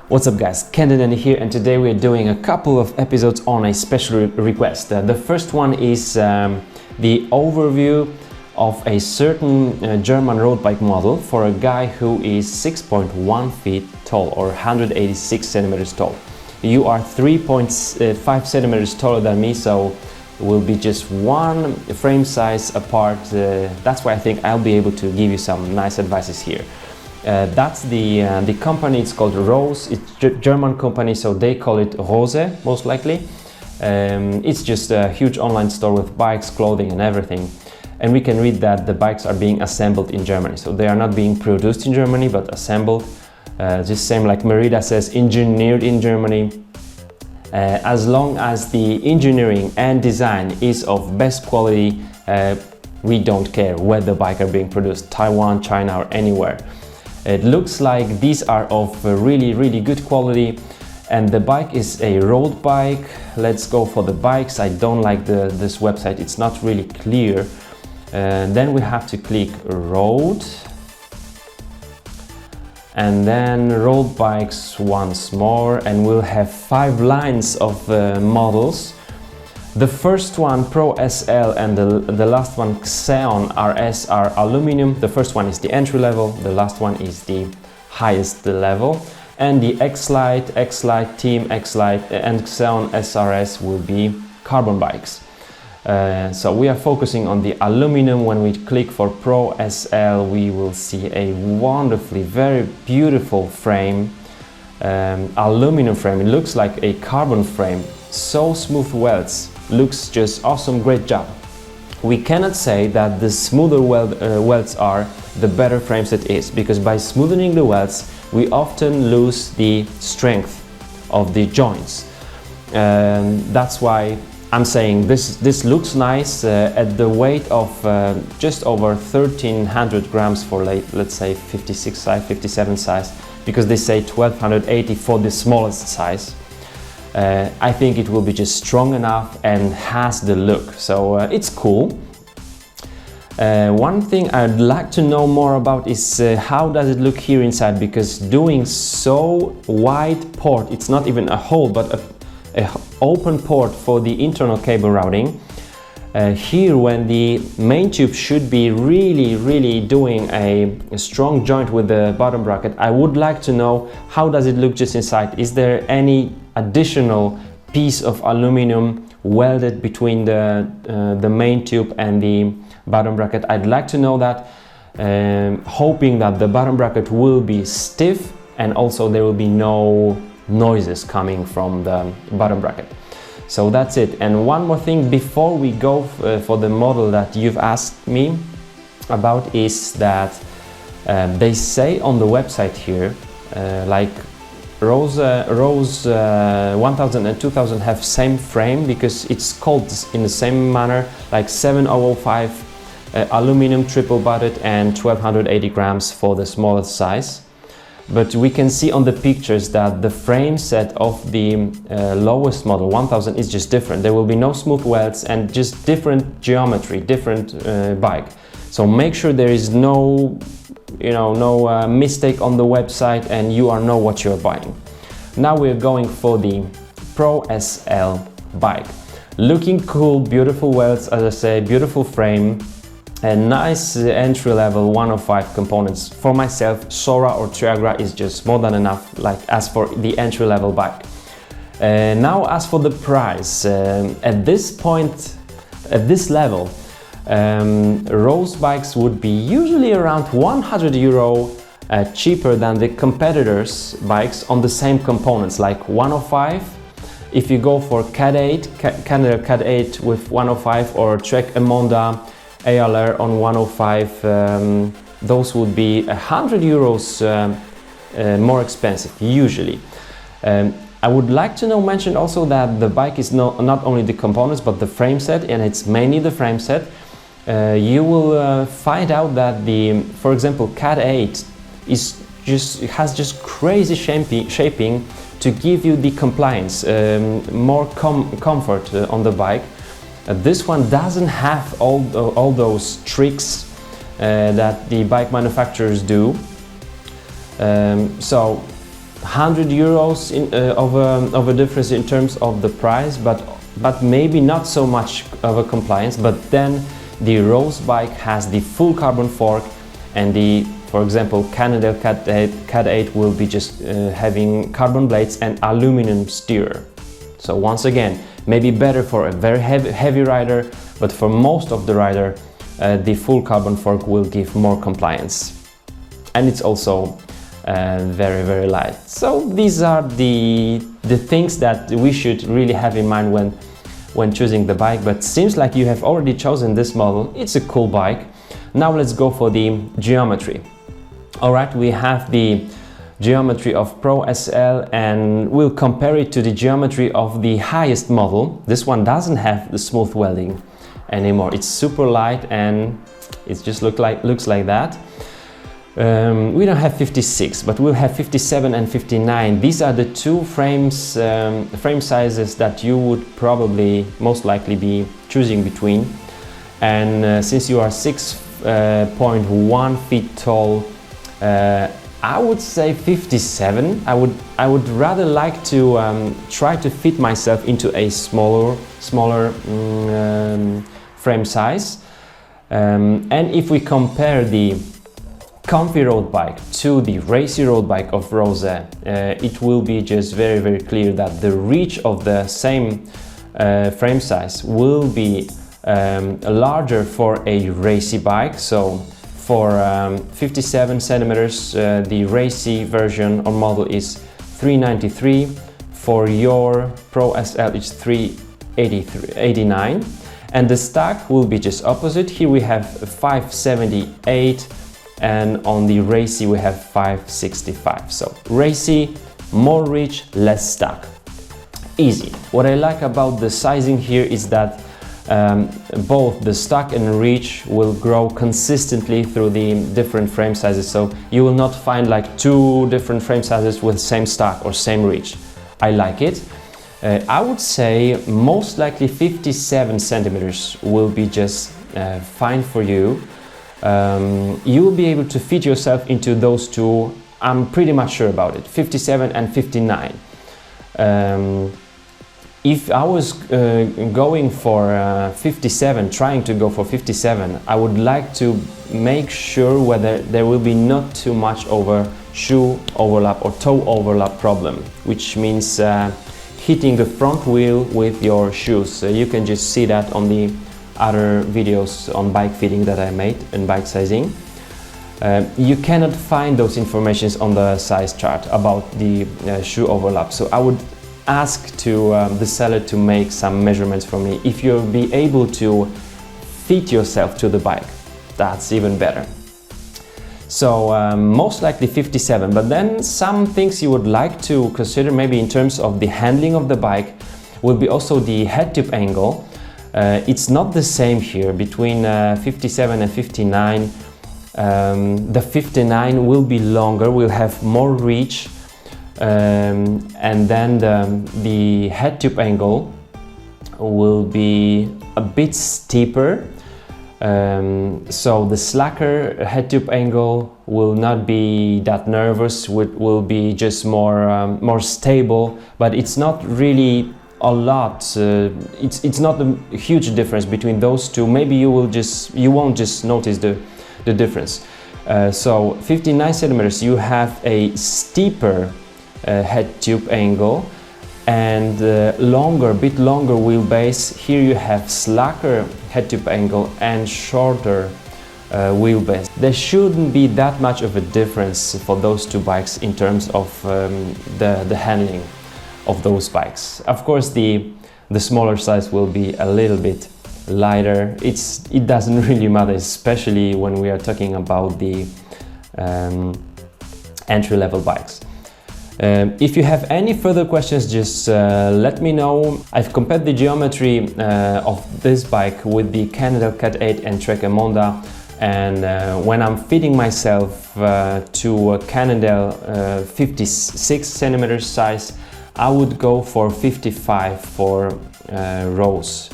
What's up guys, Kenton here, and today we're doing a couple of episodes on a special request. The first one is the overview of a certain German road bike model for a guy who is 6.1 feet tall or 186 centimeters tall. You are 3.5 centimeters taller than me, so we'll be just one frame size apart. That's why I think I'll be able to give you some nice advices here. That's the company. It's called Rose. It's a German company, so they call it Rose most likely. It's just a huge online store with bikes, clothing and everything. And we can read that the bikes are being assembled in Germany. So they are not being produced in Germany, but assembled. Just same like Merida says, engineered in Germany. As long as the engineering and design is of best quality, we don't care where the bike are being produced, Taiwan, China or anywhere. It looks like these are of really good quality, and the bike is a road bike. Let's go for the bikes. I don't like this website, it's not really clear. Then we have to click road, and then road bikes once more, and we'll have 5 lines of models. The first one, Pro SL, and the last one, Xeon RS, are aluminum. The first one is the entry level, the last one is the highest level. And the X-Lite, X-Lite, Team X-Lite and Xeon SRS will be carbon bikes. So we are focusing on the aluminum. When we click for Pro SL, we will see a wonderfully, very beautiful frame. Aluminum frame, it looks like a carbon frame. So smooth welds. Looks just awesome, great job. We cannot say that the smoother welds are the better frameset is, because by smoothing the welds we often lose the strength of the joints. That's why I'm saying this looks nice at the weight of just over 1300 grams for let's say 56 size, 57 size, because they say 1280 for the smallest size. I think it will be just strong enough and has the look, so it's cool. One thing I'd like to know more about is how does it look here inside, because doing so wide port, it's not even a hole but a open port for the internal cable routing. Here, when the main tube should be really doing a strong joint with the bottom bracket, I would like to know how does it look just inside. Is there any additional piece of aluminum welded between the main tube and the bottom bracket? I'd like to know that, hoping that the bottom bracket will be stiff and also there will be no noises coming from the bottom bracket. So that's it. And one more thing before we go for the model that you've asked me about is that they say on the website here, like Rose 1000 and 2000 have same frame, because it's called in the same manner, like 7005 aluminum triple butted and 1280 grams for the smallest size. But we can see on the pictures that the frame set of the lowest model 1000 is just different. There will be no smooth welds and just different geometry, different bike. So make sure there is no mistake on the website and you know what you're buying. Now we're going for the Pro SL bike. Looking cool, beautiful welds, as I say, beautiful frame. A nice entry level 105 components. For myself, Sora or Triagra is just more than enough, like as for the entry level bike. Now as for the price, at this point, at this level, Rose bikes would be usually around 100 euro cheaper than the competitors' bikes on the same components, like 105. If you go for CAD 8, Canada CAD 8 with 105, or Trek Emonda ALR on 105, those would be 100 euros more expensive usually. I would like to mention also that the bike is not only the components but the frame set, and it's mainly the frame set. You will find out that for example, CAD 8 has just crazy shaping to give you the compliance, more comfort on the bike. This one doesn't have all those tricks that the bike manufacturers do. So 100 euros of a difference in terms of the price, but maybe not so much of a compliance. But then the Rose bike has the full carbon fork, and the, for example, Cannondale Cat 8 will be just having carbon blades and aluminum steer. So once again, maybe better for a very heavy rider, but for most of the rider, the full carbon fork will give more compliance. And it's also very light. So these are the things that we should really have in mind when choosing the bike. But seems like you have already chosen this model. It's a cool bike. Now let's go for the geometry. Alright, we have the geometry of Pro SL, and we'll compare it to the geometry of the highest model. This one doesn't have the smooth welding anymore. It's super light and it just looks like that. We don't have 56, but we'll have 57 and 59. These are the two frame sizes that you would probably most likely be choosing between. And since you are 6.1 feet tall, I would say 57. I would rather like to try to fit myself into a smaller frame size. And if we compare the comfy road bike to the racy road bike of Rose, it will be just very clear that the reach of the same frame size will be larger for a racy bike. So for 57 centimeters, the racy version or model is 393. For your Pro SL, it's 389. And the stack will be just opposite. Here we have 578, and on the racy we have 565. So racy, more reach, less stack. Easy. What I like about the sizing here is that both the stack and reach will grow consistently through the different frame sizes. So you will not find like two different frame sizes with same stack or same reach. I like it. I would say most likely 57 centimeters will be just fine for you. You will be able to fit yourself into those two. I'm pretty much sure about it. 57 and 59. If I was going for 57, trying to go for 57, I would like to make sure whether there will be not too much shoe overlap or toe overlap problem, which means hitting the front wheel with your shoes. You can just see that on the other videos on bike fitting that I made and bike sizing. You cannot find those informations on the size chart about the shoe overlap. So I would ask the seller to make some measurements for me. If you'll be able to fit yourself to the bike, that's even better. So most likely 57, but then some things you would like to consider maybe in terms of the handling of the bike will be also the head tube angle. It's not the same here between 57 and 59. The 59 will be longer, will have more reach, and then the head tube angle will be a bit steeper. So the slacker head tube angle will not be that nervous, will be just more stable, but it's not really a lot. It's not a huge difference between those two. Maybe you won't just notice the difference. So 59 centimeters, you have a steeper head tube angle and bit longer wheelbase. Here you have slacker head tube angle and shorter wheelbase. There shouldn't be that much of a difference for those two bikes in terms of the handling of those bikes. Of course, the smaller size will be a little bit lighter. It doesn't really matter, especially when we are talking about the entry-level bikes. If you have any further questions, just let me know. I've compared the geometry of this bike with the Cannondale Cat 8 and Trek Emonda, and when I'm fitting myself to a Cannondale 56 centimeters size, I would go for 55 for Rose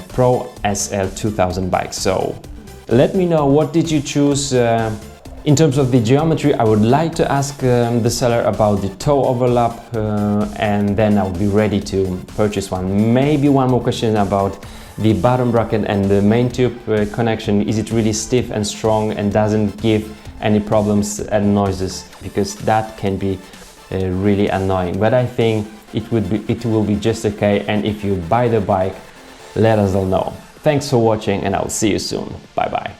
Pro SL-2000 bike. So let me know, what did you choose In terms of the geometry, I would like to ask the seller about the toe overlap and then I'll be ready to purchase one. Maybe one more question about the bottom bracket and the main tube connection. Is it really stiff and strong and doesn't give any problems and noises? Because that can be really annoying. But I think it will be just okay, and if you buy the bike, let us all know. Thanks for watching and I'll see you soon. Bye bye.